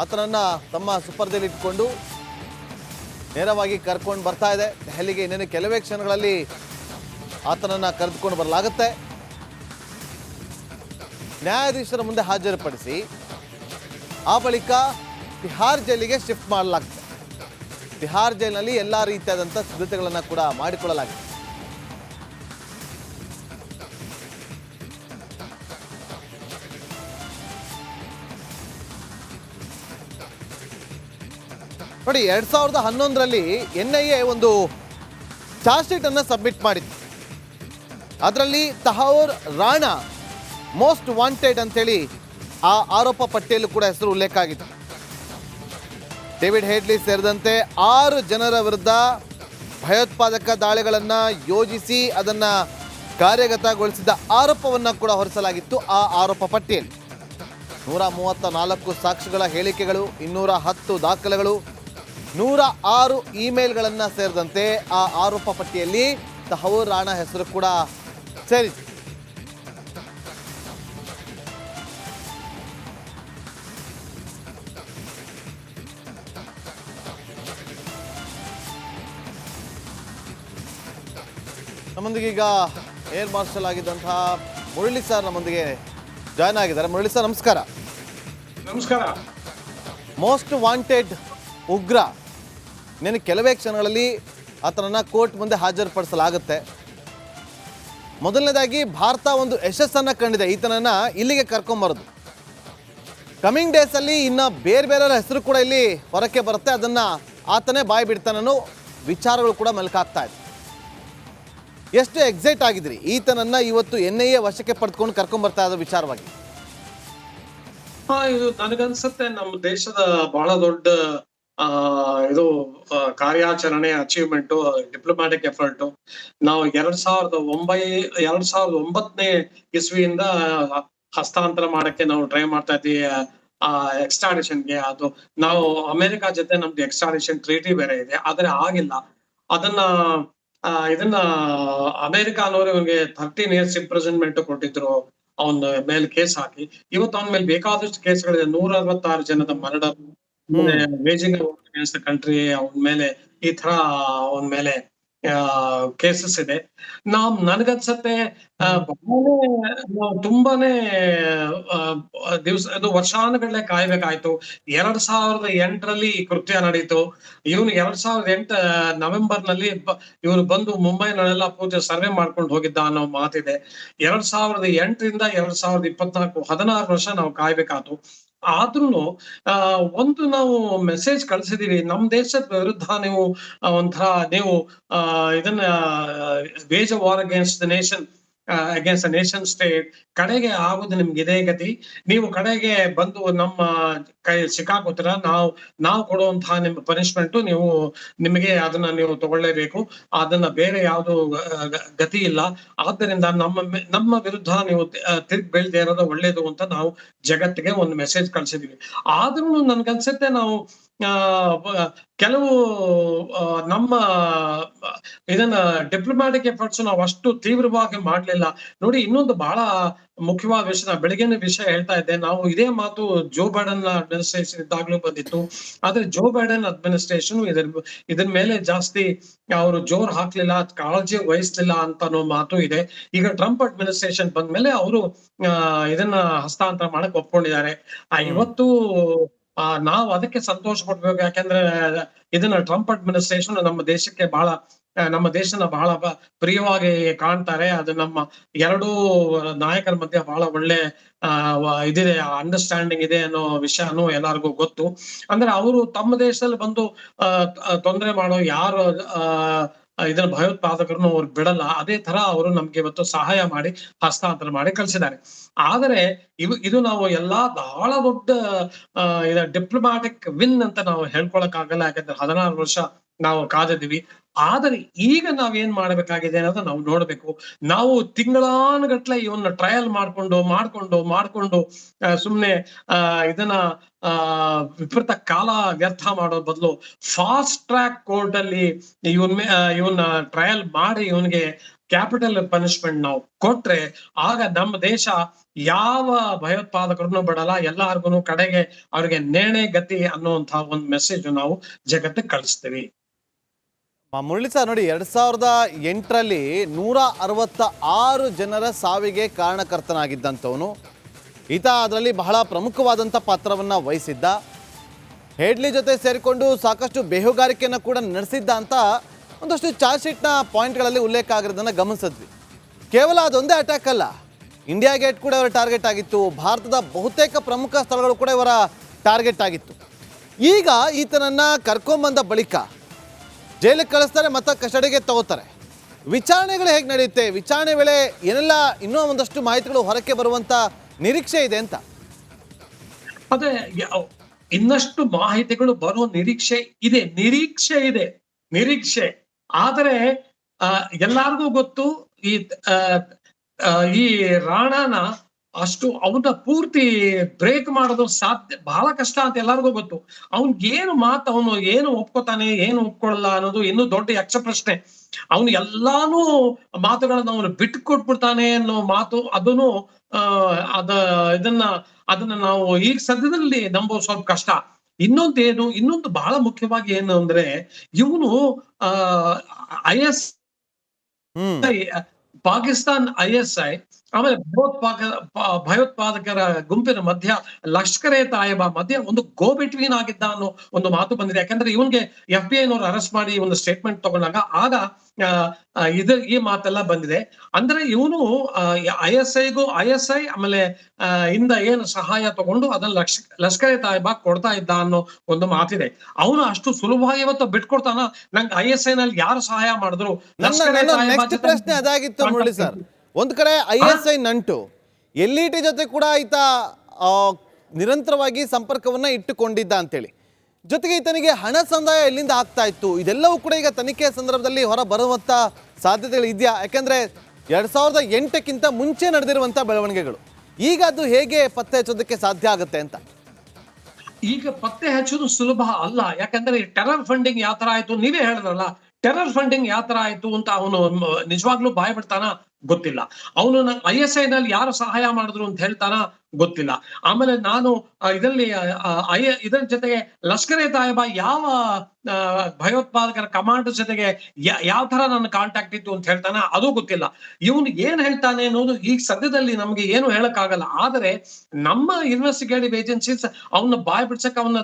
ಆತನನ್ನ ತಮ್ಮ ಸುಪರ್ದಿಯಲ್ಲಿ ಇಟ್ಕೊಂಡು ನೇರವಾಗಿ ಕರ್ಕೊಂಡು ಬರ್ತಾ ಇದೆ ದೆಹಲಿಗೆ. ಇನ್ನೇನು ಕೆಲವೇ ಕ್ಷಣಗಳಲ್ಲಿ ಆತನನ್ನ ಕರೆದುಕೊಂಡು ಬರಲಾಗುತ್ತೆ. ನ್ಯಾಯಾಧೀಶರ ಮುಂದೆ ಹಾಜರುಪಡಿಸಿ ಆ ಬಳಿಕ ತಿಹಾರ್ ಜೈಲಿಗೆ ಶಿಫ್ಟ್ ಮಾಡಲಾಗ್ತದೆ. ತಿಹಾರ್ ಜೈಲಿನಲ್ಲಿ ಎಲ್ಲ ರೀತಿಯಾದಂಥ ಸಿದ್ಧತೆಗಳನ್ನು ಕೂಡ ಮಾಡಿಕೊಳ್ಳಲಾಗಿದೆ. ನೋಡಿ, 2011ರಲ್ಲಿ NIA ಒಂದು ಚಾರ್ಜ್ ಶೀಟ್ ಅನ್ನು ಸಬ್ಮಿಟ್ ಮಾಡಿತ್ತು. ಅದರಲ್ಲಿ ತಹೌರ್ ರಾಣಾ ಮೋಸ್ಟ್ ವಾಂಟೆಡ್ ಅಂತೇಳಿ ಆ ಆರೋಪ ಪಟ್ಟಿಯಲ್ಲೂ ಕೂಡ ಹೆಸರು ಉಲ್ಲೇಖ ಆಗಿತ್ತು. ಡೇವಿಡ್ ಹೇಡ್ಲಿ ಸೇರಿದಂತೆ 6 ಜನರ ವಿರುದ್ಧ ಭಯೋತ್ಪಾದಕ ದಾಳಿಗಳನ್ನು ಯೋಜಿಸಿ ಅದನ್ನು ಕಾರ್ಯಗತಗೊಳಿಸಿದ ಆರೋಪವನ್ನು ಕೂಡ ಹೊರಿಸಲಾಗಿತ್ತು. ಆ ಆರೋಪ ಪಟ್ಟಿಯಲ್ಲಿ 134 ಸಾಕ್ಷಿಗಳ ಹೇಳಿಕೆಗಳು, 210 ದಾಖಲೆಗಳು, 106 ಇಮೇಲ್ಗಳನ್ನು ಸೇರಿದಂತೆ ಆ ಆರೋಪ ಪಟ್ಟಿಯಲ್ಲಿ ತಹೌರ್ ರಾಣಾ ಹೆಸರು ಕೂಡ ಸೇರಿತು. ನಮ್ಮೊಂದಿಗೆ ಈಗ ಏರ್ ಮಾರ್ಷಲ್ ಆಗಿದ್ದಂತಹ ಮುರಳಿ ಸರ್ ನಮ್ಮೊಂದಿಗೆ ಜಾಯ್ನ್ ಆಗಿದ್ದಾರೆ. ಮುರಳಿ ಸರ್, ನಮಸ್ಕಾರ. ನಮಸ್ಕಾರ. ಮೋಸ್ಟ್ ವಾಂಟೆಡ್ ಉಗ್ರ, ಇನ್ನೇನು ಕೆಲವೇ ಕ್ಷಣಗಳಲ್ಲಿ ಆತನನ್ನು ಕೋರ್ಟ್ ಮುಂದೆ ಹಾಜರುಪಡಿಸಲಾಗುತ್ತೆ. ಮೊದಲನೇದಾಗಿ ಭಾರತ ಒಂದು ಯಶಸ್ಸನ್ನು ಕಂಡಿದೆ ಈತನನ್ನು ಇಲ್ಲಿಗೆ ಕರ್ಕೊಂಬರೋದು. ಕಮಿಂಗ್ ಡೇಸಲ್ಲಿ ಇನ್ನು ಬೇರೆ ಬೇರೆಯವರ ಹೆಸರು ಕೂಡ ಇಲ್ಲಿ ಹೊರಕ್ಕೆ ಬರುತ್ತೆ. ಅದನ್ನು ಆತನೇ ಬಾಯಿ ಬಿಡ್ತಾನೋ ವಿಚಾರಗಳು ಕೂಡ ಮೆಲುಕಾಗ್ತಾ ಇದೆ. ಎಷ್ಟು ಎಕ್ಸೈಟ್ ಆಗಿದ್ರಿ ಈತನನ್ನು ಇವತ್ತು NIA ವಶಕ್ಕೆ ಪಡೆದುಕೊಂಡು ಕರ್ಕೊಂಬರ್ತಾ ಇರೋ ವಿಚಾರವಾಗಿ? ಇದು ನನಗನ್ಸುತ್ತೆ ನಮ್ಮ ದೇಶದ ಬಹಳ ದೊಡ್ಡ ಇದು ಕಾರ್ಯಾಚರಣೆ, ಅಚೀವ್ಮೆಂಟ್, ಡಿಪ್ಲೊಮ್ಯಾಟಿಕ್ ಎಫರ್ಟ್. ನಾವು 2009ನೇ ಇಸ್ವಿಯಿಂದ ಹಸ್ತಾಂತರ ಮಾಡಕ್ಕೆ ನಾವು ಟ್ರೈ ಮಾಡ್ತಾ ಇದ್ದೀವಿ ಎಕ್ಸ್ಟ್ರಾಡಿಷನ್ಗೆ. ಅದು ನಾವು ಅಮೆರಿಕ ಜೊತೆ ನಮ್ದು ಎಕ್ಸ್ಟ್ರಾಡಿಷನ್ ಟ್ರೀಟಿ ಬೇರೆ ಇದೆ, ಆದ್ರೆ ಆಗಿಲ್ಲ. ಇದನ್ನ ಅಮೆರಿಕ ಅನ್ನೋರು ಇವನಿಗೆ 13 years ಇಂಪ್ರಿಸನ್ಮೆಂಟ್ ಕೊಟ್ಟಿದ್ರು ಅವನ ಮೇಲೆ ಕೇಸ್ ಹಾಕಿ. ಇವತ್ತು ಅವನ ಮೇಲೆ ಬೇಕಾದಷ್ಟು ಕೇಸ್ಗಳಿದೆ. 166 ಜನದ murder, waging against the country, ಅವನ ಮೇಲೆ ಈ ತರ ಅವನ ಮೇಲೆ ಕೇಸಸ್ ಇದೆ. ನನ್ಗನ್ಸತ್ತೆ ತುಂಬಾನೇ ದಿವಸ ಅದು ವರ್ಷಾನುಗಟ್ಟಲೆ ಕಾಯ್ಬೇಕಾಯ್ತು. 2008ರಲ್ಲಿ ಕೃತ್ಯ ನಡೀತು. ಇವನು 2008 ನವೆಂಬರ್ನಲ್ಲಿ ಇವ್ರು ಬಂದು ಮುಂಬೈನಲ್ಲೆಲ್ಲ ಪೂಜೆ ಸರ್ವೆ ಮಾಡ್ಕೊಂಡು ಹೋಗಿದ್ದ ಅನ್ನೋ ಮಾತಿದೆ. 2008ರಿಂದ 2024 16 ವರ್ಷ ನಾವು ಕಾಯ್ಬೇಕಾಯ್ತು. ಆದ್ರೂ ಒಂದು ನಾವು ಮೆಸೇಜ್ ಕಳ್ಸಿದೀವಿ, ನಮ್ ದೇಶದ ವಿರುದ್ಧ ನೀವು ಒಂಥರ ನೀವು ಇದನ್ನ wage war against the nation, against the nation state. ಕಡೆಗೆ ಆಗುದು ನಿಮ್ಗೆ ಇದೇ ಗತಿ. ನೀವು ಕಡೆಗೆ ಬಂದು ನಮ್ಮ ಕೈ ಸಿಕ್ಕಾಕೋತೀರ. ನಾವು ಕೊಡುವಂತಹ ನಿಮ್ಮ ಪನಿಷ್ಮೆಂಟ್ ನಿಮಗೆ ಅದನ್ನ ನೀವು ತಗೊಳ್ಳೇಬೇಕು. ಅದನ್ನ ಬೇರೆ ಯಾವ್ದು ಗತಿ ಇಲ್ಲ. ಆದ್ದರಿಂದ ನಮ್ಮ ವಿರುದ್ಧ ನೀವು ತಿರುಗಿ ಬೀಳ್ದೇ ಇರೋದು ಒಳ್ಳೇದು ಅಂತ ನಾವು ಜಗತ್ತಿಗೆ ಒಂದು ಮೆಸೇಜ್ ಕಳ್ಸಿದೀವಿ. ಆದ್ರೂ ನನ್ಗನ್ಸುತ್ತೆ ನಾವು ಕೆಲವು ನಮ್ಮ ಇದನ್ನ ಡಿಪ್ಲೊಮ್ಯಾಟಿಕ್ ಎಫರ್ಟ್ಸ್ ನಾವು ಅಷ್ಟು ತೀವ್ರವಾಗಿ ಮಾಡ್ಲಿಲ್ಲ. ನೋಡಿ, ಇನ್ನೊಂದು ಬಹಳ ಮುಖ್ಯವಾದ ವಿಷಯ, ನಾ ಬೆಳಗ್ಗೆನೇ ವಿಷಯ ಹೇಳ್ತಾ ಇದ್ದೆ. ನಾವು ಇದೇ ಮಾತು ಜೋ ಬೈಡನ್ ಅಡ್ಮಿನಿಸ್ಟ್ರೇಷನ್ ಇದ್ದಾಗ್ಲೂ ಬಂದಿತ್ತು. ಆದ್ರೆ ಜೋ ಬೈಡನ್ ಅಡ್ಮಿನಿಸ್ಟ್ರೇಷನ್ ಇದ್ರ ಮೇಲೆ ಜಾಸ್ತಿ ಅವರು ಜೋರ್ ಹಾಕ್ಲಿಲ್ಲ, ಕಾಳಜಿ ವಹಿಸ್ಲಿಲ್ಲ ಅಂತ ಅನ್ನೋ ಮಾತು ಇದೆ. ಈಗ ಟ್ರಂಪ್ ಅಡ್ಮಿನಿಸ್ಟ್ರೇಷನ್ ಬಂದ್ಮೇಲೆ ಅವರು ಇದನ್ನ ಹಸ್ತಾಂತರ ಮಾಡಕ್ ಒಪ್ಕೊಂಡಿದ್ದಾರೆ. ಇವತ್ತು ನಾವು ಅದಕ್ಕೆ ಸಂತೋಷ ಪಡ್ಬೇಕು. ಯಾಕಂದ್ರೆ ಇದನ್ನ ಟ್ರಂಪ್ ಅಡ್ಮಿನಿಸ್ಟ್ರೇಷನ್ ನಮ್ಮ ದೇಶನ ಬಹಳ ಪ್ರಿಯವಾಗಿ ಕಾಣ್ತಾರೆ. ಅದು ನಮ್ಮ ಎರಡೂ ನಾಯಕರ ಮಧ್ಯೆ ಬಹಳ ಒಳ್ಳೆ ಇದಿದೆ, ಅಂಡರ್ಸ್ಟ್ಯಾಂಡಿಂಗ್ ಇದೆ ಅನ್ನೋ ವಿಷಯನೂ ಎಲ್ಲರಿಗೂ ಗೊತ್ತು. ಅಂದ್ರೆ ಅವರು ತಮ್ಮ ದೇಶದಲ್ಲಿ ಬಂದು ತೊಂದರೆ ಮಾಡೋ ಯಾರು ಇದನ್ನ ಭಯೋತ್ಪಾದಕರನ್ನು ಅವ್ರು ಬಿಡಲ್ಲ. ಅದೇ ತರ ಅವರು ನಮ್ಗೆ ಇವತ್ತು ಸಹಾಯ ಮಾಡಿ ಹಸ್ತಾಂತರ ಮಾಡಿ ಕಳ್ಸಿದ್ದಾರೆ. ಆದರೆ ಇದು ನಾವು ಎಲ್ಲಾ ಬಹಳ ದೊಡ್ಡ ಡಿಪ್ಲೊಮ್ಯಾಟಿಕ್ ವಿನ್ ಅಂತ ನಾವು ಹೇಳ್ಕೊಳಕ್ ಆಗಲ್ಲ. ಯಾಕಂದ್ರೆ 16 ವರ್ಷ ನಾವು ಕಾದಿದ್ದೀವಿ. ಆದರೆ ಈಗ ನಾವೇನ್ ಮಾಡ್ಬೇಕಾಗಿದೆ ಅನ್ನೋದು ನಾವು ನೋಡ್ಬೇಕು. ನಾವು ತಿಂಗಳಾನುಗಟ್ಲೆ ಇವನ್ನ ಟ್ರಯಲ್ ಮಾಡ್ಕೊಂಡು ಸುಮ್ನೆ ಇದನ್ನ ವಿಪರೀತ ಕಾಲ ವ್ಯರ್ಥ ಮಾಡೋ ಬದಲು ಫಾಸ್ಟ್ ಟ್ರ್ಯಾಕ್ ಕೋರ್ಟ್ ಅಲ್ಲಿ ಇವನ್ನ ಟ್ರಯಲ್ ಮಾಡಿ ಇವನ್ಗೆ ಕ್ಯಾಪಿಟಲ್ ಪನಿಷ್ಮೆಂಟ್ ನಾವು ಕೊಟ್ರೆ ಆಗ ನಮ್ಮ ದೇಶ ಯಾವ ಭಯೋತ್ಪಾದಕರನ್ನು ಬಿಡಲ್ಲ, ಎಲ್ಲಾರ್ಗು ಕಡೆಗೆ ಅವ್ರಿಗೆ ನೇಣೆ ಗತಿ ಅನ್ನುವಂತಹ ಒಂದು ಮೆಸೇಜ್ ನಾವು ಜಗತ್ತಿಗೆ ಕಳಿಸ್ತೀವಿ. ಮುರಳಿ ಸರ್ ನೋಡಿ, 2008ರಲ್ಲಿ 166 ಜನರ ಸಾವಿಗೆ ಕಾರಣಕರ್ತನಾಗಿದ್ದಂಥವನು ಈತ. ಅದರಲ್ಲಿ ಬಹಳ ಪ್ರಮುಖವಾದಂಥ ಪಾತ್ರವನ್ನು ವಹಿಸಿದ್ದ. ಹೆಡ್ಲಿ ಜೊತೆ ಸೇರಿಕೊಂಡು ಸಾಕಷ್ಟು ಬೇಹುಗಾರಿಕೆಯನ್ನು ಕೂಡ ನಡೆಸಿದ್ದ ಅಂತ ಒಂದಷ್ಟು ಚಾರ್ಜ್ ಶೀಟ್ನ ಪಾಯಿಂಟ್ಗಳಲ್ಲಿ ಉಲ್ಲೇಖ ಆಗಿರೋದನ್ನು ಗಮನಿಸಿದ್ವಿ. ಕೇವಲ ಅದೊಂದೇ ಅಟ್ಯಾಕ್ ಅಲ್ಲ, ಇಂಡಿಯಾ ಗೇಟ್ ಕೂಡ ಇವರ ಟಾರ್ಗೆಟ್ ಆಗಿತ್ತು. ಭಾರತದ ಬಹುತೇಕ ಪ್ರಮುಖ ಸ್ಥಳಗಳು ಕೂಡ ಇವರ ಟಾರ್ಗೆಟ್ ಆಗಿತ್ತು. ಈಗ ಈತನನ್ನು ಕರ್ಕೊಂಬಂದ ಬಳಿಕ ಜೈಲಿಗೆ ಕಳಿಸ್ತಾರೆ ಮತ್ತು ಕಸ್ಟಡಿಗೆ ತಗೋತಾರೆ. ವಿಚಾರಣೆಗಳು ಹೇಗೆ ನಡೆಯುತ್ತೆ? ವಿಚಾರಣೆ ವೇಳೆ ಏನೆಲ್ಲ ಇನ್ನೂ ಒಂದಷ್ಟು ಮಾಹಿತಿಗಳು ಹೊರಕ್ಕೆ ಬರುವಂಥ ನಿರೀಕ್ಷೆ ಇದೆ ಅಂತ? ಅದೇ ಇನ್ನಷ್ಟು ಮಾಹಿತಿಗಳು ಬರೋ ನಿರೀಕ್ಷೆ ಇದೆ. ಆದರೆ ಎಲ್ಲಾರ್ಗೂ ಗೊತ್ತು ಈ ರಾಣಾನ ಅಷ್ಟು ಅವನ ಪೂರ್ತಿ ಬ್ರೇಕ್ ಮಾಡೋದು ಬಹಳ ಕಷ್ಟ ಅಂತ ಎಲ್ಲರಿಗೂ ಗೊತ್ತು. ಅವನು ಏನು ಒಪ್ಕೋತಾನೆ, ಏನು ಒಪ್ಕೊಳ್ಳಲ್ಲ ಅನ್ನೋದು ಇನ್ನೂ ದೊಡ್ಡ ಯಕ್ಷ ಪ್ರಶ್ನೆ. ಅವನು ಎಲ್ಲಾನು ಮಾತುಗಳನ್ನ ಅವನು ಬಿಟ್ಟು ಕೊಟ್ಬಿಡ್ತಾನೆ ಅನ್ನೋ ಮಾತು, ಅದನ್ನು ಅದನ್ನ ನಾವು ಈಗ ಸದ್ಯದಲ್ಲಿ ನಂಬೋದು ಸ್ವಲ್ಪ ಕಷ್ಟ. ಇನ್ನೊಂದು ಬಹಳ ಮುಖ್ಯವಾಗಿ ಏನು ಅಂದ್ರೆ, ಇವನು ಪಾಕಿಸ್ತಾನ್ ISI ಆಮೇಲೆ ಭಯೋತ್ಪಾದಕರ ಗುಂಪಿನ ಮಧ್ಯ ಲಷ್ಕರ್-ಎ-ತಾಯಿಬಾ ಮಧ್ಯ ಒಂದು ಗೋ ಬಿಟ್ವೀನ್ ಆಗಿದ್ದ ಅನ್ನೋ ಒಂದು ಮಾತು ಬಂದಿದೆ. ಯಾಕಂದ್ರೆ ಇವನ್ಗೆ FBI ನವರು ಅರೆಸ್ಟ್ ಮಾಡಿ ಒಂದು ಸ್ಟೇಟ್ಮೆಂಟ್ ತಗೊಂಡಾಗ ಆಗ ಈ ಮಾತೆಲ್ಲ ಬಂದಿದೆ. ಅಂದ್ರೆ ಇವನು ISI ಆಮೇಲೆ ಇಂದ ಏನು ಸಹಾಯ ತಗೊಂಡು ಅದನ್ನ ಲಷ್ಕರ್-ಎ-ತಾಯಿಬಾ ಕೊಡ್ತಾ ಇದ್ದ ಅನ್ನೋ ಒಂದು ಮಾತಿದೆ. ಅವನು ಅಷ್ಟು ಸುಲಭವಾಗಿ ಇವತ್ತು ಬಿಟ್ಕೊಡ್ತಾನ? ನಂಗೆ ISI ನಲ್ಲಿ ಯಾರು ಸಹಾಯ ಮಾಡಿದ್ರು? ಪ್ರಶ್ನೆ ಅದಾಗಿತ್ತು ಮುರಳಿ ಸರ್. ಒಂದು ಕಡೆ ISI ನಂಟು, LET ಜೊತೆ ಕೂಡ ಈತ ನಿರಂತರವಾಗಿ ಸಂಪರ್ಕವನ್ನ ಇಟ್ಟುಕೊಂಡಿದ್ದ ಅಂತೇಳಿ, ಜೊತೆಗೆ ಈತನಿಗೆ ಹಣ ಸಂದಾಯ ಎಲ್ಲಿಂದ ಆಗ್ತಾ ಇತ್ತು, ಇದೆಲ್ಲವೂ ಕೂಡ ಈಗ ತನಿಖೆಯ ಸಂದರ್ಭದಲ್ಲಿ ಹೊರ ಬರುವಂತ ಸಾಧ್ಯತೆಗಳು ಇದೆಯಾ? ಯಾಕಂದ್ರೆ 2008ಕ್ಕಿಂತ ಮುಂಚೆ ನಡೆದಿರುವಂತ ಬೆಳವಣಿಗೆಗಳು, ಈಗ ಅದು ಹೇಗೆ ಪತ್ತೆ ಹಚ್ಚೋದಕ್ಕೆ ಸಾಧ್ಯ ಆಗುತ್ತೆ ಅಂತ? ಈಗ ಪತ್ತೆ ಹಚ್ಚೋದು ಸುಲಭ ಅಲ್ಲ. ಯಾಕಂದ್ರೆ ಟೆರರ್ ಫಂಡಿಂಗ್ ಯಾವ ತರ ಆಯ್ತು ನೀವೇ ಹೇಳಿದ್ರಲ್ಲ, ಟೆರರ್ ಫಂಡಿಂಗ್ ಯಾವ ತರ ಆಯ್ತು ಅಂತ ಅವನು ನಿಜವಾಗ್ಲೂ ಬಾಯ್ ಬಿಡ್ತಾನ ಗೊತ್ತಿಲ್ಲ. ಅವನು ISI ನಲ್ಲಿ ಯಾರು ಸಹಾಯ ಮಾಡಿದ್ರು ಅಂತ ಹೇಳ್ತಾನ ಗೊತ್ತಿಲ್ಲ. ಆಮೇಲೆ ನಾನು ಇದರ ಜೊತೆಗೆ ಲಷ್ಕರ್-ಎ-ತಾಯಿಬಾ ಯಾವ ಭಯೋತ್ಪಾದಕರ ಕಮಾಂಡರ್ ಜೊತೆಗೆ ಯಾವ ತರ ನನ್ನ ಕಾಂಟ್ಯಾಕ್ಟ್ ಇತ್ತು ಅಂತ ಹೇಳ್ತಾನ ಅದು ಗೊತ್ತಿಲ್ಲ. ಇವನು ಏನ್ ಹೇಳ್ತಾನೆ ಅನ್ನೋದು ಈಗ ಸದ್ಯದಲ್ಲಿ ನಮ್ಗೆ ಏನು ಹೇಳಕ್ಕಾಗಲ್ಲ. ಆದರೆ ನಮ್ಮ ಇನ್ವೆಸ್ಟಿಗೇಟಿವ್ ಏಜೆನ್ಸೀಸ್ ಅವನ್ನ ಬಾಯ್ ಬಿಡ್ಸಕ್ ಅವನ್ನ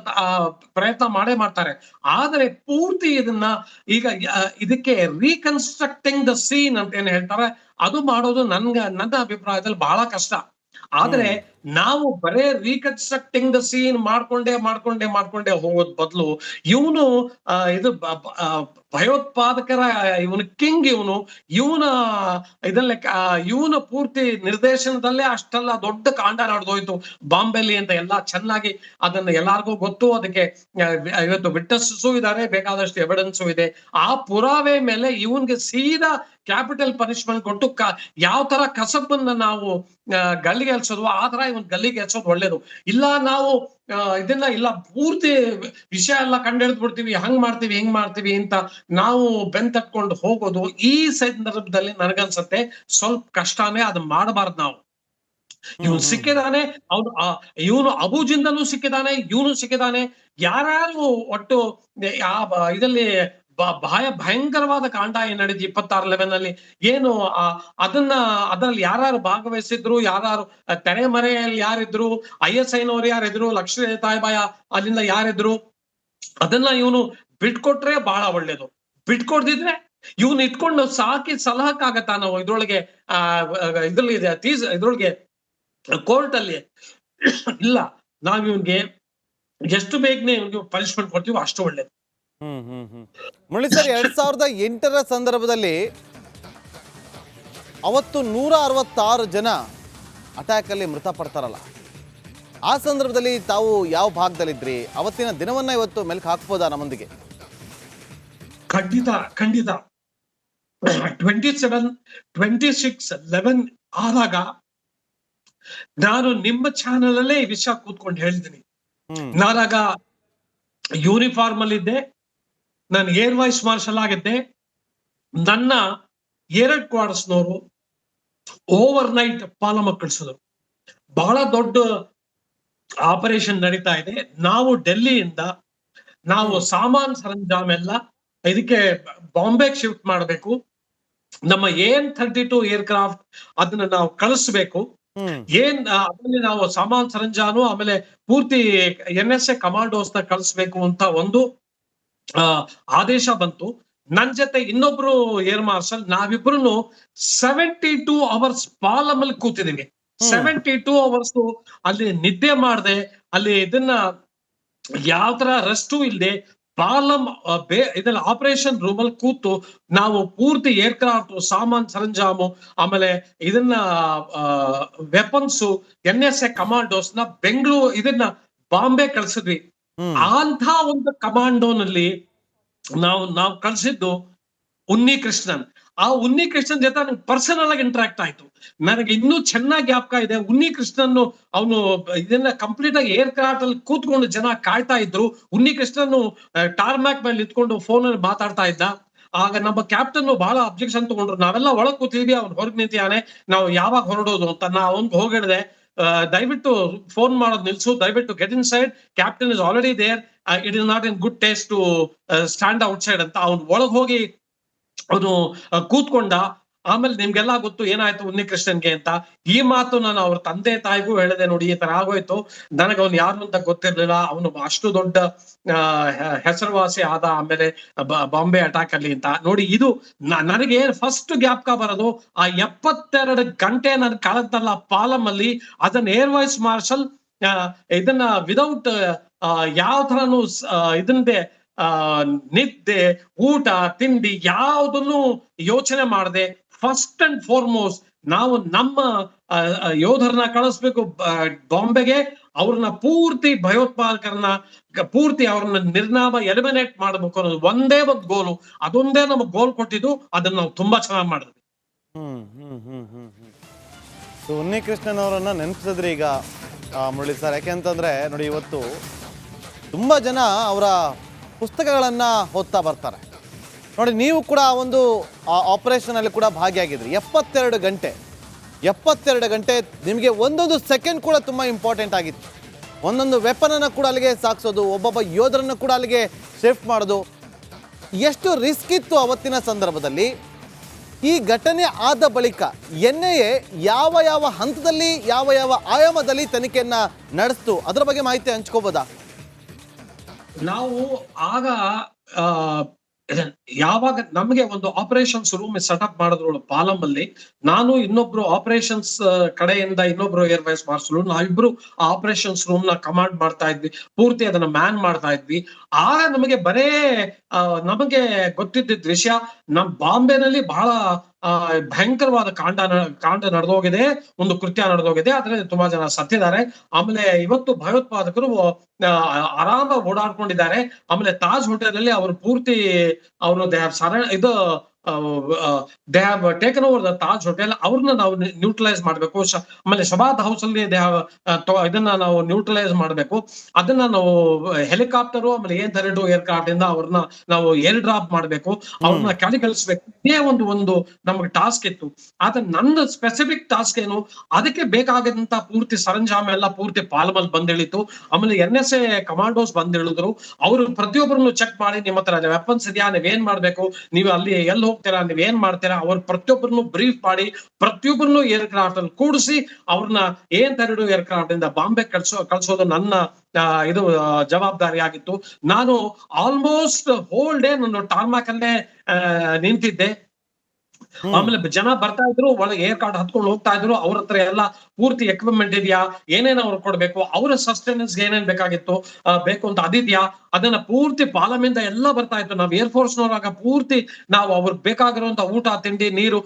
ಪ್ರಯತ್ನ ಮಾಡ್ತಾರೆ. ಆದರೆ ಪೂರ್ತಿ ಇದಕ್ಕೆ ರೀಕನ್ಸ್ಟ್ರಕ್ಟಿಂಗ್ ದ ಸೀನ್ ಅಂತ ಏನ್ ಹೇಳ್ತಾರೆ, ಅದು ಮಾಡೋದು ನನ್ನ ಅಭಿಪ್ರಾಯದಲ್ಲಿ ಬಹಳ ಕಷ್ಟ. ಆದ್ರೆ ನಾವು ಬರೇ ರೀಕನ್ಸ್ಟ್ರಕ್ಟಿಂಗ್ ದ ಸೀನ್ ಮಾಡ್ಕೊಂಡೇ ಹೋಗೋದ್ ಬದಲು ಇವನು ಭಯೋತ್ಪಾದಕರ ಕಿಂಗ್ ಇವನ ಪೂರ್ತಿ ನಿರ್ದೇಶನದಲ್ಲೇ ಅಷ್ಟೆಲ್ಲ ದೊಡ್ಡ ಕಾಂಡ ನಡೆದೋಯ್ತು ಬಾಂಬೆಲಿ ಅಂತ ಎಲ್ಲ ಚೆನ್ನಾಗಿ ಅದನ್ನ ಎಲ್ಲಾರ್ಗೂ ಗೊತ್ತು. ಅದಕ್ಕೆ ಇವತ್ತು ವಿಟ್ನೆಸ್ಸು ಇದ್ದಾರೆ, ಬೇಕಾದಷ್ಟು ಎವಿಡೆನ್ಸು ಇದೆ. ಆ ಪುರಾವೆ ಮೇಲೆ ಇವನ್ಗೆ ಸೀದಾ ಕ್ಯಾಪಿಟಲ್ ಪನಿಷ್ಮೆಂಟ್ ಕೊಟ್ಟು ಯಾವ ತರ ಕಸಬನ್ನ ನಾವು ಗಲ್ಲಿಗೆ ಹಲ್ಸೋದು ಆ ತರ ಇವನ್ ಗಲ್ಲಿಗೆ ಹಚ್ಚೋದು ಒಳ್ಳೇದು. ಇಲ್ಲ ನಾವು ಇಲ್ಲ ಪೂರ್ತಿ ವಿಷಯ ಎಲ್ಲ ಕಂಡಿಡ್ದು ಬಿಡ್ತೀವಿ, ಹಂಗ್ ಮಾಡ್ತೀವಿ ಹಿಂಗ್ ಮಾಡ್ತೀವಿ ಅಂತ ನಾವು ಬೆಂತಟ್ಕೊಂಡು ಹೋಗೋದು ಈ ಸಂದರ್ಭದಲ್ಲಿ ನನಗನ್ಸತ್ತೆ ಸ್ವಲ್ಪ ಕಷ್ಟನೇ. ಅದನ್ನ ಮಾಡಬಾರ್ದು ನಾವು. ಇವನು ಸಿಕ್ಕಿದಾನೆ, ಇವನು ಅಬೂಜಿಂದಲೂ ಸಿಕ್ಕಿದಾನೆ, ಇವನು ಸಿಕ್ಕಿದಾನೆ. ಯಾರ್ಯಾರು ಒಟ್ಟು ಇದರಲ್ಲಿ ಭಯಂಕರವಾದ ಕಾಂಡ ಏನ್ ನಡೆದು 26/11 ಏನು ಅದ್ರಲ್ಲಿ ಯಾರು ಭಾಗವಹಿಸಿದ್ರು, ಯಾರು ತೆರೆಮರೆಯಲ್ಲಿ ಯಾರಿದ್ರು, ISI ನವರು ಯಾರಿದ್ರು, ಲಷ್ಕರ್-ಎ-ತಾಯಿಬಾ ಅಲ್ಲಿಂದ ಯಾರಿದ್ರು, ಅದನ್ನ ಇವನು ಬಿಟ್ಕೊಟ್ರೆ ಬಹಳ ಒಳ್ಳೇದು. ಬಿಟ್ಕೊಡ್ದಿದ್ರೆ ಇವನ್ ಇಟ್ಕೊಂಡು ಸಾಕಿ ಸಲಹಕ್ಕಾಗತ್ತ ನಾವು ಇದ್ರೊಳಗೆ ಇದ್ರೊಳಗೆ ಕೋರ್ಟ್ ಅಲ್ಲಿ ಇಲ್ಲ, ನಾವ್ ಇವನ್ಗೆ ಎಷ್ಟು ಬೇಗನೆ ಇವ್ನಿಗೆ ಪನಿಷ್ಮೆಂಟ್ ಕೊಡ್ತೀವೋ ಅಷ್ಟು ಒಳ್ಳೇದು. ಮುರಳಿ ಸರ್, 2008ರ ಸಂದರ್ಭದಲ್ಲಿ ಅವತ್ತು 166 ಜನ ಅಟ್ಯಾಕ್ ಅಲ್ಲಿ ಮೃತಪಡ್ತಾರಲ್ಲ, ಆ ಸಂದರ್ಭದಲ್ಲಿ ತಾವು ಯಾವ ಭಾಗದಲ್ಲಿದ್ರಿ? ಅವತ್ತಿನ ದಿನವನ್ನ ಇವತ್ತು ಮೆಲ್ಕ್ ಹಾಕ್ಬೋದಾ ನಮ್ಮೊಂದಿಗೆ? ಖಂಡಿತ 26/11 ಆದಾಗ ನಾನು ನಿಮ್ಮ ಚಾನೆಲ್ ಅಲ್ಲೇ ಈ ವಿಷಯ ಕೂತ್ಕೊಂಡು ಹೇಳಿದ್ದೀನಿ. ನಾನಾಗ ಯೂನಿಫಾರ್ಮ್ ಅಲ್ಲಿ ಇದ್ದೆ, ನಾನು ಏರ್ ವೈಸ್ ಮಾರ್ಷಲ್ ಆಗಿದ್ದೆ. ನನ್ನ 2 ಕ್ವಾರ್ಟರ್ಸ್ನವರು ಓವರ್ ನೈಟ್ ಪಾಲಮ ಕಳಿಸಿದ್ರು. ಬಹಳ ದೊಡ್ಡ ಆಪರೇಷನ್ ನಡೀತಾ ಇದೆ. ನಾವು ಡೆಲ್ಲಿಯಿಂದ ನಾವು ಸಾಮಾನ್ ಸರಂಜಾಮ್ ಎಲ್ಲ ಇದಕ್ಕೆ ಬಾಂಬೆಗೆ ಶಿಫ್ಟ್ ಮಾಡಬೇಕು. ನಮ್ಮ AN-32 ಏರ್ಕ್ರಾಫ್ಟ್ ಅದನ್ನ ನಾವು ಕಳಿಸ್ಬೇಕು. ಅದರಲ್ಲಿ ನಾವು ಸಾಮಾನ್ ಸರಂಜಾನು ಆಮೇಲೆ ಪೂರ್ತಿ NSA ಕಮಾಂಡೋಸ್ ನ ಕಳಿಸ್ಬೇಕು ಅಂತ ಒಂದು ಆದೇಶ ಬಂತು. ನನ್ ಜೊತೆ ಇನ್ನೊಬ್ರು ಏರ್ ಮಾರ್ಷಲ್, ನಾವಿಬ್ರು 72 ಅವರ್ಸ್ ಪಾಲಮಲ್ಲಿ ಕೂತಿದೀವಿ. 72 ಅವರ್ಸ್ ಅಲ್ಲಿ ನಿದ್ದೆ ಮಾಡದೆ, ಅಲ್ಲಿ ಇದನ್ನ ಯಾವ ತರ ರೆಸ್ಟು ಇಲ್ಲದೆ ಪಾಲಂ ಇದನ್ನ ಆಪರೇಷನ್ ರೂಮ್ ಅಲ್ಲಿ ಕೂತು ನಾವು ಪೂರ್ತಿ ಏರ್ಕ್ರಾಫ್ಟ್, ಸಾಮಾನ್ ಸರಂಜಾಮು, ಆಮೇಲೆ ಇದನ್ನ ವೆಪನ್ಸ್, NSA ಕಮಾಂಡೋಸ್ ನ ಇದನ್ನ ಬಾಂಬೆ ಕಳ್ಸಿದ್ವಿ. ಅಂತ ಒಂದು ಕಮಾಂಡೋನಲ್ಲಿ ನಾವು ಕಳ್ಸಿದ್ದು ಉನ್ನಿ ಕೃಷ್ಣನ್. ಆ ಉನ್ನಿ ಕೃಷ್ಣನ್ ಜೊತೆ ನನಗೆ ಪರ್ಸನಲ್ ಆಗಿ ಇಂಟರಾಕ್ಟ್ ಆಯ್ತು. ನನಗೆ ಇನ್ನೂ ಚೆನ್ನಾಗಿ ಜ್ಞಾಪಕ ಇದೆ. ಉನ್ನಿ ಕೃಷ್ಣನ್ ಅವನು ಇದನ್ನ ಕಂಪ್ಲೀಟ್ ಆಗಿ ಏರ್ ಕ್ರಾಫ್ಟ್ ಅಲ್ಲಿ ಕೂತ್ಕೊಂಡು ಜನ ಕಾಯ್ತಾ ಇದ್ರು. ಉನ್ನಿ ಕೃಷ್ಣನ್ ಟಾರ್ಮ್ಯಾಕ್ ಮೇಲೆ ಇಟ್ಕೊಂಡು ಫೋನ್ ಅಲ್ಲಿ ಮಾತಾಡ್ತಾ ಇದ್ದ. ಆಗ ನಮ್ಮ ಕ್ಯಾಪ್ಟನ್ ಬಹಳ ಅಬ್ಜೆಕ್ಷನ್ ತಗೊಂಡ್ರು. ನಾವೆಲ್ಲ ಒಳಗ್ ಕೂತಿದ್ವಿ, ಅವ್ನು ಹೊರಗ್ ನಿಂತಿಯಾನೆ, ನಾವು ಯಾವಾಗ ಹೊರಡೋದು ಅಂತ. ನಾ ಅವ್ನ್ಗೆ ಹೋಗಿಡ್ದೆ, ದಯವಿಟ್ಟು ಫೋನ್ ಮಾಡೋದು ನಿಲ್ಸು, ದಯವಿಟ್ಟು get inside, captain is already there, it is not in good taste to stand outside ಅಂತ. ಅವ್ನು ಒಳಗ್ ಹೋಗಿ ಅವನು ಕೂತ್ಕೊಂಡ. ಆಮೇಲೆ ನಿಮ್ಗೆಲ್ಲಾ ಗೊತ್ತು ಏನಾಯ್ತು ಉನ್ನಿ ಕೃಷ್ಣನ್ಗೆ ಅಂತ. ಈ ಮಾತು ನಾನು ಅವ್ರ ತಂದೆ ತಾಯಿಗೂ ಹೇಳಿದೆ, ನೋಡಿ ಈ ತರ ಆಗೋಯ್ತು, ನನಗೆ ಅವ್ನು ಯಾರು ಅಂತ ಗೊತ್ತಿರ್ಲಿಲ್ಲ, ಅವನು ಅಷ್ಟು ದೊಡ್ಡ ಹೆಸರುವಾಸಿ ಆದ ಆಮೇಲೆ ಬಾಂಬೆ ಅಟ್ಯಾಕ್ ಅಲ್ಲಿ ಅಂತ. ನೋಡಿ, ಇದು ನನಗೆ ಫಸ್ಟ್ ಜ್ಞಾಪಕ ಬರೋದು ಆ 72 ಗಂಟೆ ನನ್ ಕಳೆದಲ್ಲ ಪಾಲಂ ಅಲ್ಲಿ. ಅದನ್ನ ಏರ್ ವೈಸ್ ಮಾರ್ಷಲ್ ಇದನ್ನ ವಿದೌಟ್ ಯಾವ ತರನು ಇದನ್ನೇ ನಿದ್ದೆ, ಊಟ, ತಿಂಡಿ ಯಾವುದನ್ನು ಯೋಚನೆ ಮಾಡದೆ, ಫಸ್ಟ್ ಅಂಡ್ ಫಾರ್ಮೋಸ್ಟ್ ನಾವು ನಮ್ಮ ಯೋಧರನ್ನ ಕಳಿಸ್ಬೇಕು ಬಾಂಬೆಗೆ. ಅವ್ರನ್ನ ಪೂರ್ತಿ ಭಯೋತ್ಪಾದಕರನ್ನ ಪೂರ್ತಿ ಅವ್ರನ್ನ ನಿರ್ನಾಮ ಎಲಿಮಿನೇಟ್ ಮಾಡ್ಬೇಕು ಅನ್ನೋದು ಒಂದೇ ಒಂದು ಗೋಲು. ಅದೊಂದೇ ನಮಗ್ ಗೋಲ್ ಕೊಟ್ಟಿದ್ದು. ಅದನ್ನ ನಾವು ತುಂಬಾ ಚೆನ್ನಾಗಿ ಮಾಡಿದ್ವಿ. ಉನ್ನಿ ಕೃಷ್ಣನ್ ಅವರನ್ನ ನೆನಪಿಸಿದ್ರಿ ಈಗ ಮುರಳಿ ಸರ್. ಯಾಕೆಂತಂದ್ರೆ ನೋಡಿ, ಇವತ್ತು ತುಂಬಾ ಜನ ಅವರ ಪುಸ್ತಕಗಳನ್ನ ಓದ್ತಾ ಬರ್ತಾರೆ. ನೋಡಿ, ನೀವು ಕೂಡ ಒಂದು ಆಪರೇಷನ್ ಅಲ್ಲಿ ಕೂಡ ಭಾಗಿಯಾಗಿದ್ರಿ. 72 ಗಂಟೆ ನಿಮಗೆ ಒಂದೊಂದು ಸೆಕೆಂಡ್ ಕೂಡ ತುಂಬಾ ಇಂಪಾರ್ಟೆಂಟ್ ಆಗಿತ್ತು. ಒಂದೊಂದು ವೆಪನ್ ಅನ್ನ ಕೂಡ ಅಲ್ಲಿಗೆ ಸಾಗಿಸೋದು, ಒಬ್ಬೊಬ್ಬ ಯೋಧರನ್ನ ಕೂಡ ಅಲ್ಲಿಗೆ ಶಿಫ್ಟ್ ಮಾಡೋದು, ಎಷ್ಟು ರಿಸ್ಕ್ ಇತ್ತು ಅವತ್ತಿನ ಸಂದರ್ಭದಲ್ಲಿ. ಈ ಘಟನೆ ಆದ ಬಳಿಕ NIA ಯಾವ ಹಂತದಲ್ಲಿ, ಯಾವ ಆಯಾಮದಲ್ಲಿ ತನಿಖೆಯನ್ನ ನಡೆಸ್ತು, ಅದರ ಬಗ್ಗೆ ಮಾಹಿತಿ ಹಂಚ್ಕೋಬೋದಾ? ನಾವು ಆಗ ಯಾವಾಗ ನಮಗೆ ಒಂದು ಆಪರೇಷನ್ಸ್ ರೂಮ್ ಸೆಟಪ್ ಮಾಡಿದ್ರು ಪಾಲಂ ಅಲ್ಲಿ, ನಾನು ಇನ್ನೊಬ್ರು ಆಪರೇಷನ್ಸ್ ಕಡೆಯಿಂದ ಇನ್ನೊಬ್ರು ಏರ್ ವೈಸ್ ಮಾರ್ಷಲ್, ನಾವಿಬ್ರು ಆಪರೇಷನ್ಸ್ ರೂಮ್ ನ ಕಮಾಂಡ್ ಮಾಡ್ತಾ ಇದ್ವಿ, ಪೂರ್ತಿ ಅದನ್ನ ಮ್ಯಾನ್ ಮಾಡ್ತಾ ಇದ್ವಿ. ಆಗ ನಮಗೆ ನಮಗೆ ಗೊತ್ತಿದ್ದ ವಿಷಯ, ನಮ್ ಬಾಂಬೆನಲ್ಲಿ ಬಹಳ ಭಯಂಕರವಾದ ಕಾಂಡ ನಡೆದೋಗಿದೆ, ಒಂದು ಕೃತ್ಯ ನಡೆದೋಗಿದೆ, ಅದ್ರಲ್ಲಿ ತುಂಬಾ ಜನ ಸತ್ತಿದ್ದಾರೆ. ಆಮೇಲೆ ಇವತ್ತು ಭಯೋತ್ಪಾದಕರು ಆರಾಮಾಗಿ ಓಡಾಡ್ಕೊಂಡಿದ್ದಾರೆ. ಆಮೇಲೆ ತಾಜ್ ಹೋಟೆಲ್ ಅಲ್ಲಿ ಅವರು ಪೂರ್ತಿ ಅವರು they have taken over the Taj hotel. ಅವ್ರನ್ನ ನಾವು ನ್ಯೂಟ್ರಲೈಸ್ ಮಾಡ್ಬೇಕು. ಆಮೇಲೆ ಶಬಾದ್ ಹೌಸ್ ಅಲ್ಲಿ ಇದನ್ನ ನಾವು ನ್ಯೂಟ್ರಲೈಸ್ ಮಾಡ್ಬೇಕು. ಅದನ್ನ ನಾವು ಹೆಲಿಕಾಪ್ಟರ್ ಆಮೇಲೆ AN-32 ಏರ್ಕ್ರಾಫ್ಟ್ ಇಂದ ಅವ್ರನ್ನ ನಾವು ಏರ್ ಡ್ರಾಪ್ ಮಾಡ್ಬೇಕು, ಅವ್ರನ್ನ ಕೆಳಗಿಳಿಸ್ಬೇಕು. ಇದೇ ಒಂದು ನಮ್ಗೆ ಟಾಸ್ಕ್ ಇತ್ತು. ಆದ್ರೆ ನನ್ನ ಸ್ಪೆಸಿಫಿಕ್ ಟಾಸ್ಕ್ ಏನು, ಅದಕ್ಕೆ ಬೇಕಾದಂತ ಪೂರ್ತಿ ಸರಂಜಾಮ ಎಲ್ಲ ಪೂರ್ತಿ ಪಾಲಮಲ್ಲಿ ಬಂದಿಳಿತು. ಆಮೇಲೆ NSA ಕಮಾಂಡೋಸ್ ಬಂದಿಳಿದ್ರು. ಅವರು ಪ್ರತಿಯೊಬ್ಬರನ್ನು ಚೆಕ್ ಮಾಡಿ, ನಿಮ್ಮ ಹತ್ರ ವೆಪನ್ಸ್ ಇದೆಯಾ, ನೀವೇನ್ ಮಾಡ್ಬೇಕು, ನೀವು ಅಲ್ಲಿ ಎಲ್ಲಿ ಹೋಗ್ತೀರಾ, ನೀವ್ ಏನ್ ಮಾಡ್ತೀರಾ, ಅವ್ರ ಪ್ರತಿಯೊಬ್ಬರನ್ನು ಬ್ರೀಫ್ ಮಾಡಿ ಪ್ರತಿಯೊಬ್ಬರನ್ನು ಏರ್ ಕ್ರಾಫ್ಟ್ ಅಲ್ಲಿ ಕೂಡಿಸಿ ಅವ್ರನ್ನ AN-32 ಏರ್ ಕ್ರಾಫ್ಟ್ ಇಂದ ಬಾಂಬೆ ಕಳ್ಸೋದು ನನ್ನ ಇದು ಜವಾಬ್ದಾರಿ ಆಗಿತ್ತು. ನಾನು ಆಲ್ಮೋಸ್ಟ್ ಹೋಲ್ ಡೇ ನಾನು ಟಾರ್ಮ್ಯಾಕ್ ಅಲ್ಲೇ ನಿಂತಿದ್ದೆ. ಆಮೇಲೆ ಜನ ಬರ್ತಾ ಇದ್ರು, ಒಳಗೆ ಏರ್ ಕಾರ್ಡ್ ಹತ್ಕೊಂಡು ಹೋಗ್ತಾ ಇದ್ರು. ಅವ್ರ ಹತ್ರ ಎಲ್ಲ ಪೂರ್ತಿ ಎಕ್ವಿಪ್ಮೆಂಟ್ ಇದೆಯಾ, ಏನೇನ್ ಅವ್ರು ಕೊಡ್ಬೇಕು, ಅವರ ಸಸ್ಟೆನೆನ್ಸ್ ಏನೇನ್ ಬೇಕು ಅಂತ ಅದಿದ್ಯಾ, ಅದನ್ನ ಪೂರ್ತಿ ಪಾಲಮಿಂದ ಎಲ್ಲ ಬರ್ತಾ ಇತ್ತು. ನಾವ್ ಏರ್ ಫೋರ್ಸ್ ನವರಾಗ ಪೂರ್ತಿ ನಾವು ಅವ್ರಿಗೆ ಬೇಕಾಗಿರುವಂತ ಊಟ, ತಿಂಡಿ, ನೀರು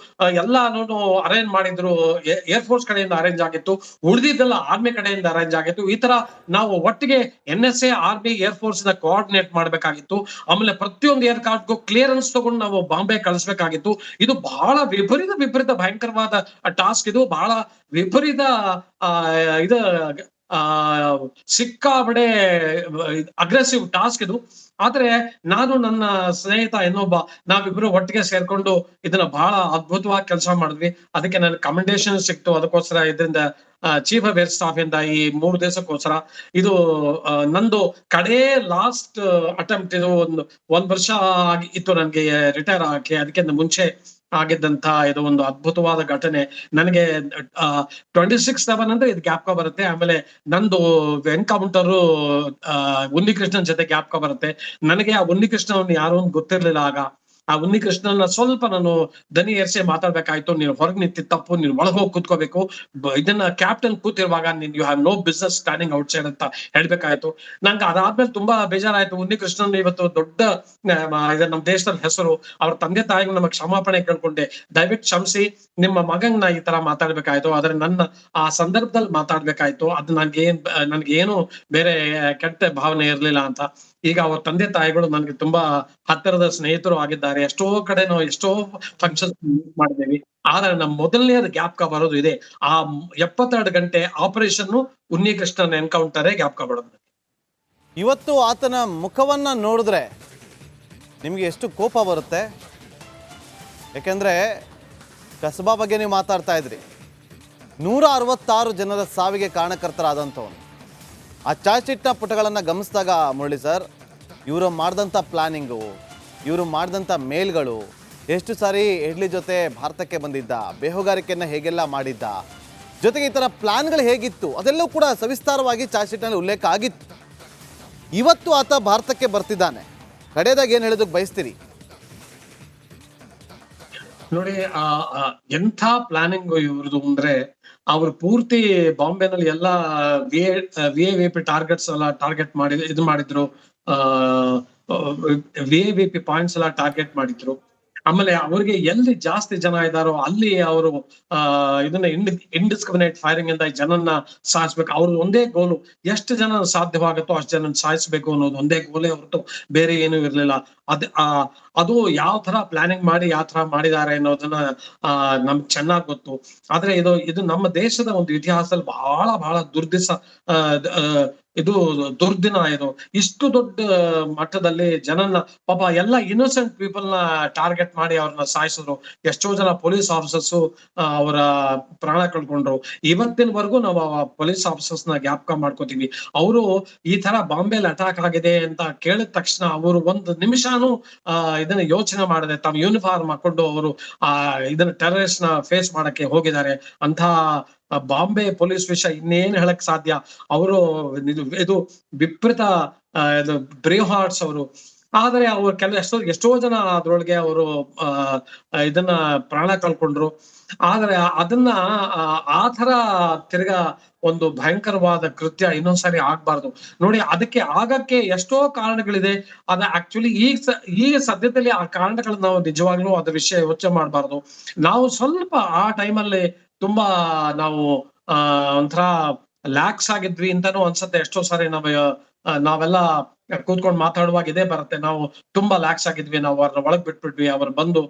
ಎಲ್ಲಾನು ಅರೇಂಜ್ ಮಾಡಿದ್ರು. ಏರ್ ಫೋರ್ಸ್ ಕಡೆಯಿಂದ ಅರೇಂಜ್ ಆಗಿತ್ತು, ಉಳಿದಿದ್ದೆಲ್ಲ ಆರ್ಮಿ ಕಡೆಯಿಂದ ಅರೇಂಜ್ ಆಗಿತ್ತು. ಈ ತರ ನಾವು ಒಟ್ಟಿಗೆ NSA, ಆರ್ಮಿ, ಏರ್ ಫೋರ್ಸ್ ನ ಕೋಆರ್ಡಿನೇಟ್ ಮಾಡ್ಬೇಕಾಗಿತ್ತು. ಆಮೇಲೆ ಪ್ರತಿಯೊಂದು ಏರ್ ಕಾರ್ಡ್ಗೂ ಕ್ಲಿಯರೆನ್ಸ್ ತಗೊಂಡು ನಾವು ಬಾಂಬೆ ಕಳಿಸ್ಬೇಕಾಗಿತ್ತು. ಇದು ಬಹಳ ವಿಪರೀತ ಭಯಂಕರವಾದ ಟಾಸ್ಕ್. ಇದು ಬಹಳ ವಿಪರೀತ ಸಿಕ್ಕಾಬಡೆ ಅಗ್ರೆಸಿವ್ ಟಾಸ್ಕ್ ಇದು. ಆದ್ರೆ ನಾನು ನನ್ನ ಸ್ನೇಹಿತ ಇನ್ನೊಬ್ಬ ನಾವಿಬ್ರು ಒಟ್ಟಿಗೆ ಸೇರ್ಕೊಂಡು ಇದನ್ನ ಬಹಳ ಅದ್ಭುತವಾಗಿ ಕೆಲಸ ಮಾಡಿದ್ವಿ. ಅದಕ್ಕೆ ನನ್ ಕಮೆಂಡೇಶನ್ ಸಿಕ್ತು. ಅದಕ್ಕೋಸ್ಕರ ಇದರಿಂದ ಚೀಫ್ ಆಫ್ ಏರ್ ಸ್ಟಾಫ್ ಇಂದ ಈ 3 ದಿವಸಕ್ಕೋಸ್ಕರ ಇದು ನಂದು ಕಡೇ ಲಾಸ್ಟ್ ಅಟೆಂಪ್ಟ್. ಇದು ಒಂದ್ ವರ್ಷ ಇತ್ತು ನನ್ಗೆ ರಿಟೈರ್ ಆಗಕ್ಕೆ. ಅದಕ್ಕಿಂತ ಮುಂಚೆ ಆಗಿದ್ದಂತ ಇದು ಒಂದು ಅದ್ಭುತವಾದ ಘಟನೆ. ನನಗೆ 26/7 ಅಂದ್ರೆ ಇದು ಜ್ಞಾಪಕ ಬರುತ್ತೆ. ಆಮೇಲೆ ನಂದು ಎನ್ಕೌಂಟರ್ ಉನ್ನಿಕೃಷ್ಣನ್ ಜೊತೆ ಜ್ಞಾಪಕ ಬರುತ್ತೆ. ನನಗೆ ಆ ಉನ್ನಿಕೃಷ್ಣನ್ ಯಾರು ಅಂತ ಗೊತ್ತಿರ್ಲಿಲ್ಲ ಆಗ. ಆ ಉನ್ನಿಕೃಷ್ಣನ ಸ್ವಲ್ಪ ನಾನು ದನಿ ಏರ್ಸಿ ಮಾತಾಡ್ಬೇಕಾಯ್ತು. ನೀನು ಹೊರಗೆ ನಿಂತಿದ್ ತಪ್ಪು, ನೀನು ಒಳಗೆ ಹೋಗಿ ಕೂತ್ಕೋಬೇಕು, ಇದನ್ನ ಕ್ಯಾಪ್ಟನ್ ಕೂತಿರುವಾಗ ನೀನ್ you have no business standing outside ಅಂತ ಹೇಳ್ಬೇಕಾಯ್ತು. ನಂಗೆ ಅದಾದ್ಮೇಲೆ ತುಂಬಾ ಬೇಜಾರಾಯ್ತು. ಉನ್ನಿಕೃಷ್ಣನ್ ಇವತ್ತು ದೊಡ್ಡ ನಮ್ಮ ದೇಶದಲ್ಲಿ ಹೆಸರು. ಅವ್ರ ತಂದೆ ತಾಯಿಗೆ ನಮಗೆ ಕ್ಷಮಾಪಣೆ ಕೇಳ್ಕೊಂಡೆ, ದಯವಿಟ್ಟು ಕ್ಷಮಿಸಿ, ನಿಮ್ಮ ಮಗಂಗ್ ನಾ ಈ ತರ ಮಾತಾಡ್ಬೇಕಾಯ್ತು, ಆದ್ರೆ ನನ್ನ ಆ ಸಂದರ್ಭದಲ್ಲಿ ಮಾತಾಡ್ಬೇಕಾಯ್ತು. ಅದು ನನ್ಗೇನು ಬೇರೆ ಕೆಟ್ಟ ಭಾವನೆ ಇರ್ಲಿಲ್ಲ ಅಂತ. ಈಗ ಅವ್ರ ತಂದೆ ತಾಯಿಗಳು ನನ್ಗೆ ತುಂಬಾ ಹತ್ತಿರದ ಸ್ನೇಹಿತರು ಆಗಿದ್ದಾರೆ. ಎಷ್ಟೋ ಕಡೆ ನಾವು ಎಷ್ಟೋ ಫಂಕ್ಷನ್ ಮಾಡಿದ್ದೇವೆ. ಆದ್ರೆ ನಮ್ ಮೊದಲನೇದು ಜ್ಞಾಪಕ ಬರೋದು ಇದೆ. ಆ 72 ಗಂಟೆ ಆಪರೇಷನ್ ಉನ್ನಿಕೃಷ್ಣನ್ ಎನ್ಕೌಂಟರೇ ಜ್ಞಾಪಕ ಬರೋದು. ಇವತ್ತು ಆತನ ಮುಖವನ್ನ ನೋಡಿದ್ರೆ ನಿಮಗೆ ಎಷ್ಟು ಕೋಪ ಬರುತ್ತೆ. ಯಾಕೆಂದ್ರೆ ಕಸಬಾ ಬಗ್ಗೆ ನೀವು ಮಾತಾಡ್ತಾ ಇದ್ರಿ. 166 ಜನರ ಸಾವಿಗೆ ಕಾರಣಕರ್ತರಾದಂಥವನು. ಆ ಚಾರ್ಜ್ ಶೀಟ್ನ ಪುಟಗಳನ್ನು ಗಮನಿಸಿದಾಗ ಮುರಳಿ ಸರ್, ಇವರು ಮಾಡಿದಂಥ ಪ್ಲಾನಿಂಗು, ಇವರು ಮಾಡಿದಂಥ ಮೇಲ್ಗಳು, ಎಷ್ಟು ಸಾರಿ ಇಡ್ಲಿ ಜೊತೆ ಭಾರತಕ್ಕೆ ಬಂದಿದ್ದ, ಬೇಹುಗಾರಿಕೆಯನ್ನು ಹೇಗೆಲ್ಲ ಮಾಡಿದ್ದ, ಜೊತೆಗೆ ಈ ಥರ ಪ್ಲಾನ್ಗಳು ಹೇಗಿತ್ತು, ಅದೆಲ್ಲವೂ ಕೂಡ ಸವಿಸ್ತಾರವಾಗಿ ಚಾರ್ಜ್ ಶೀಟ್ನಲ್ಲಿ ಉಲ್ಲೇಖ ಆಗಿತ್ತು. ಇವತ್ತು ಆತ ಭಾರತಕ್ಕೆ ಬರ್ತಿದ್ದಾನೆ. ಕಡೆಯದಾಗ ಏನು ಹೇಳೋದಕ್ಕೆ ಬಯಸ್ತೀರಿ? ನೋಡಿ, ಎಂಥ ಪ್ಲಾನಿಂಗ್ ಇವ್ರದ್ದು ಅಂದ್ರೆ, ಅವ್ರು ಪೂರ್ತಿ ಬಾಂಬೆನಲ್ಲಿ ಎಲ್ಲಾ VAVP ಟಾರ್ಗೆಟ್ಸ್ ಎಲ್ಲ ಟಾರ್ಗೆಟ್ ಮಾಡಿ ಇದು ಮಾಡಿದ್ರು. VAVP ಪಾಯಿಂಟ್ಸ್ ಎಲ್ಲ ಟಾರ್ಗೆಟ್ ಮಾಡಿದ್ರು. ಆಮೇಲೆ ಅವ್ರಿಗೆ ಎಲ್ಲಿ ಜಾಸ್ತಿ ಜನ ಇದ್ದಾರೋ ಅಲ್ಲಿ ಅವರು ಇದನ್ನ ಇಂಡಿಸ್ಕ್ರಿಮಿನೇಟ್ ಫೈರಿಂಗ್ ಇಂದ ಜನನ್ನ ಸಾಯಿಸ್ಬೇಕು. ಅವ್ರದ್ದು ಒಂದೇ ಗೋಲು, ಎಷ್ಟು ಜನ ಸಾಧ್ಯವಾಗುತ್ತೋ ಅಷ್ಟು ಜನ ಸಾಯಿಸ್ಬೇಕು ಅನ್ನೋದು ಒಂದೇ ಗೋಲೇ ಹೊರತು ಬೇರೆ ಏನು ಇರ್ಲಿಲ್ಲ. ಅದು ಯಾವ ತರ ಪ್ಲಾನಿಂಗ್ ಮಾಡಿ ಯಾವ ತರ ಮಾಡಿದ್ದಾರೆ ಅನ್ನೋದನ್ನ ನಮ್ಗೆ ಚೆನ್ನಾಗ್ ಗೊತ್ತು. ಆದ್ರೆ ಇದು ನಮ್ಮ ದೇಶದ ಒಂದು ಇತಿಹಾಸದಲ್ಲಿ ಬಹಳ ಬಹಳ ಇದು ದುರ್ದಿನ. ಇದು ಇಷ್ಟು ದೊಡ್ಡ ಮಟ್ಟದಲ್ಲಿ ಜನನ್ನ, ಪಾಪ ಎಲ್ಲ ಇನ್ನೋಸೆಂಟ್ ಪೀಪಲ್ ನ ಟಾರ್ಗೆಟ್ ಮಾಡಿ ಅವ್ರನ್ನ ಸಾಯಿಸಿದ್ರು. ಎಷ್ಟೋ ಜನ ಪೊಲೀಸ್ ಆಫೀಸರ್ಸ್ ಅವರ ಪ್ರಾಣ ಕಳ್ಕೊಂಡ್ರು. ಇವತ್ತಿನವರೆಗೂ ನಾವು ಪೊಲೀಸ್ ಆಫೀಸರ್ಸ್ ನ ಜ್ಞಾಪಕ ಮಾಡ್ಕೋತೀವಿ. ಅವರು ಈ ತರ ಬಾಂಬೆಲ್ ಅಟ್ಯಾಕ್ ಆಗಿದೆ ಅಂತ ಕೇಳಿದ ತಕ್ಷಣ ಅವರು ಒಂದು ನಿಮಿಷನೂ ಇದನ್ನ ಯೋಚನೆ ಮಾಡದೆ ತಮ್ಮ ಯೂನಿಫಾರ್ಮ್ ಹಾಕೊಂಡು ಅವರು ಇದನ್ನ ಟೆರರಿಸ್ಟ್ ನ ಫೇಸ್ ಮಾಡಕ್ಕೆ ಹೋಗಿದ್ದಾರೆ. ಅಂತ ಬಾಂಬೆ ಪೊಲೀಸ್ ವಿಷಯ ಇನ್ನೇನ್ ಹೇಳಕ್ ಸಾಧ್ಯ. ಅವರು ಇದು ವಿಪರೀತ ಬ್ರೇವ್ ಹಾರ್ಟ್ಸ್ ಅವರು. ಆದ್ರೆ ಅವ್ರು ಎಷ್ಟೋ ಜನ ಅದ್ರೊಳಗೆ ಅವರು ಇದನ್ನ ಪ್ರಾಣ ಕಳ್ಕೊಂಡ್ರು. ಆದ್ರೆ ಅದನ್ನ ಆ ತರ ತಿರ್ಗಾ ಒಂದು ಭಯಂಕರವಾದ ಕೃತ್ಯ ಇನ್ನೊಂದ್ಸರಿ ಆಗ್ಬಾರ್ದು. ನೋಡಿ, ಅದಕ್ಕೆ ಆಗಕ್ಕೆ ಎಷ್ಟೋ ಕಾರಣಗಳಿದೆ. ಅದ ಆಕ್ಚುಲಿ ಈಗ ಸದ್ಯದಲ್ಲಿ ಆ ಕಾರಣಗಳನ್ನ ನಾವು ನಿಜವಾಗ್ಲೂ ಅದ್ರ ವಿಷಯ ಯೋಚನೆ ಮಾಡ್ಬಾರ್ದು. ನಾವು ಸ್ವಲ್ಪ ಆ ಟೈಮಲ್ಲಿ ತುಂಬಾ ನಾವು ಒಂಥರ ಲ್ಯಾಕ್ಸ್ ಆಗಿದ್ವಿ ಅಂತಾನು ಅನ್ಸತ್ತೆ. ಎಷ್ಟೋ ಸಾರಿ ನಾವೆಲ್ಲ ಕೂತ್ಕೊಂಡು ಮಾತಾಡುವಾಗ ಇದೇ ಬರುತ್ತೆ, ನಾವು ತುಂಬಾ ಲ್ಯಾಕ್ಸ್ ಆಗಿದ್ವಿ, ನಾವು ಅವ್ರನ್ನ ಒಳಗ್ ಬಿಟ್ಬಿಟ್ವಿ, ಅವ್ರು ಬಂದು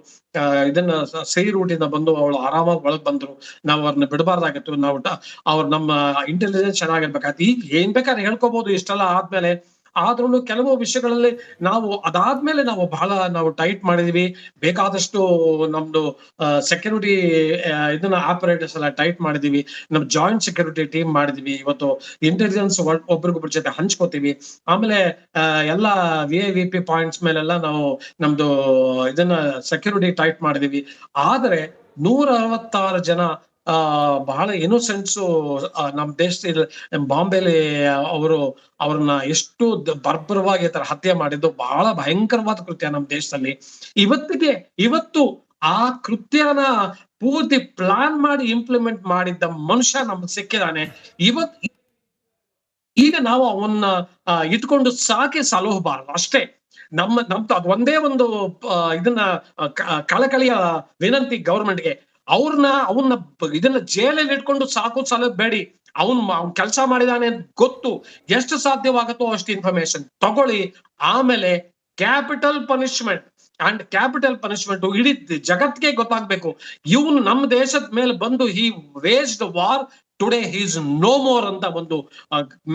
ಇದನ್ನ ಸಹಿ ರೂಟಿಂದ ಬಂದು ಅವಳು ಆರಾಮಾಗಿ ಒಳಗ್ ಬಂದ್ರು, ನಾವು ಅವ್ರನ್ನ ಬಿಡಬಾರ್ದಾಗಿತ್ತು, ಅವ್ರು ನಮ್ಮ ಇಂಟೆಲಿಜೆನ್ಸ್ ಚೆನ್ನಾಗಿರ್ಬೇಕಾಯ್ತು. ಈಗ ಏನ್ ಬೇಕಾದ್ರೆ ಹೇಳ್ಕೋಬಹುದು ಇಷ್ಟೆಲ್ಲ ಆದ್ಮೇಲೆ. ಆದ್ರೂ ಕೆಲವು ವಿಷಯಗಳಲ್ಲಿ ಅದಾದ್ಮೇಲೆ ನಾವು ಟೈಟ್ ಮಾಡಿದೀವಿ. ಬೇಕಾದಷ್ಟು ನಮ್ದು ಸೆಕ್ಯೂರಿಟಿ ಇದನ್ನ ಆಪರೇಟರ್ಸ್ ಎಲ್ಲ ಟೈಟ್ ಮಾಡಿದೀವಿ. ನಮ್ ಜಾಯಿಂಟ್ ಸೆಕ್ಯೂರಿಟಿ ಟೀಮ್ ಮಾಡಿದೀವಿ. ಇವತ್ತು ಇಂಟೆಲಿಜೆನ್ಸ್ ಒಬ್ರಿಗೊಬ್ರ ಜೊತೆ ಹಂಚ್ಕೋತೀವಿ. ಆಮೇಲೆ ಎಲ್ಲಾ VAVP ಪಾಯಿಂಟ್ಸ್ ಮೇಲೆಲ್ಲ ನಾವು ನಮ್ದು ಇದನ್ನ ಸೆಕ್ಯೂರಿಟಿ ಟೈಟ್ ಮಾಡಿದೀವಿ. ಆದ್ರೆ 166 ಜನ ಬಹಳ ಇನ್ನೋಸೆಂಟ್ಸ್ ನಮ್ ದೇಶದಲ್ಲಿ ಬಾಂಬೆಲಿ ಅವ್ರನ್ನ ಎಷ್ಟು ಬರ್ಬರವಾಗಿ ತರ ಹತ್ಯೆ ಮಾಡಿದ್ದು ಬಹಳ ಭಯಂಕರವಾದ ಕೃತ್ಯ ನಮ್ಮ ದೇಶದಲ್ಲಿ. ಇವತ್ತು ಆ ಕೃತ್ಯನ ಪೂರ್ತಿ ಪ್ಲಾನ್ ಮಾಡಿ ಇಂಪ್ಲಿಮೆಂಟ್ ಮಾಡಿದ್ದ ಮನುಷ್ಯ ನಮ್ಗೆ ಸಿಕ್ಕಿದಾನೆ. ಈಗ ನಾವು ಅವನ್ನ ಇಟ್ಕೊಂಡು ಸಾಕಿ ಸಲಹಬಾರದು ಅಷ್ಟೇ. ನಮ್ದು ಅದು ಒಂದೇ ಒಂದು ಇದನ್ನ ಕಳಕಳಿಯ ವಿನಂತಿ ಗೌರ್ಮೆಂಟ್ಗೆ. ಅವನ್ನ ಇದನ್ನ ಜೈಲಲ್ಲಿ ಇಟ್ಕೊಂಡು ಸಾಕು ಸಲಹಬೇಡಿ. ಅವ್ನ್ ಕೆಲಸ ಮಾಡಿದಾನೆ ಅಂತ ಗೊತ್ತು, ಎಷ್ಟು ಸಾಧ್ಯವಾಗುತ್ತೋ ಅಷ್ಟು ಇನ್ಫಾರ್ಮೇಶನ್ ತಗೊಳ್ಳಿ. ಆಮೇಲೆ capital punishment, and capital punishment ಇಡೀ ಜಗತ್ಗೆ ಗೊತ್ತಾಗ್ಬೇಕು. ಇವನು ನಮ್ಮ ದೇಶದ ಮೇಲೆ ಬಂದು he waged war, today he's no more ಅಂತ ಒಂದು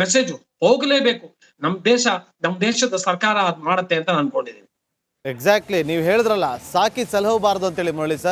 ಮೆಸೇಜ್ ಹೋಗ್ಲೇಬೇಕು. ನಮ್ಮ ದೇಶದ ಸರ್ಕಾರ ಅದ್ ಮಾಡತ್ತೆ ಅಂತ ನಾನು ಅನ್ಕೊಂಡಿದ್ದೀನಿ. ಎಕ್ಸಾಕ್ಟ್ಲಿ, ನೀವು ಹೇಳಿದ್ರಲ್ಲ ಸಾಕಿ ಸಲಹಬಾರ್ದು ಅಂತೇಳಿ ಮುರಳಿ ಸರ್.